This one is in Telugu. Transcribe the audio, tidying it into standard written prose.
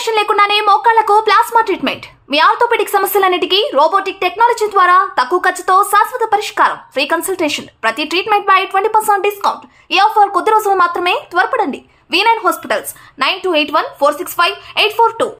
ఆపరేషన్ లేకుండానే మోకాళ్లకు ప్లాస్మా ట్రీట్మెంట్. మీ ఆర్థోపెడిక్ సమస్యలన్నిటికీ రోబోటిక్ టెక్నాలజీ ద్వారా తక్కువ ఖర్చుతో శాశ్వత పరిష్కారం. Free consultation. ప్రతి ట్రీట్మెంట్ పై 20% డిస్కౌంట్. ఈ ఆఫర్ కొద్ది రోజులు మాత్రమే. త్వరపడండి. V9 hospitals 9281465842.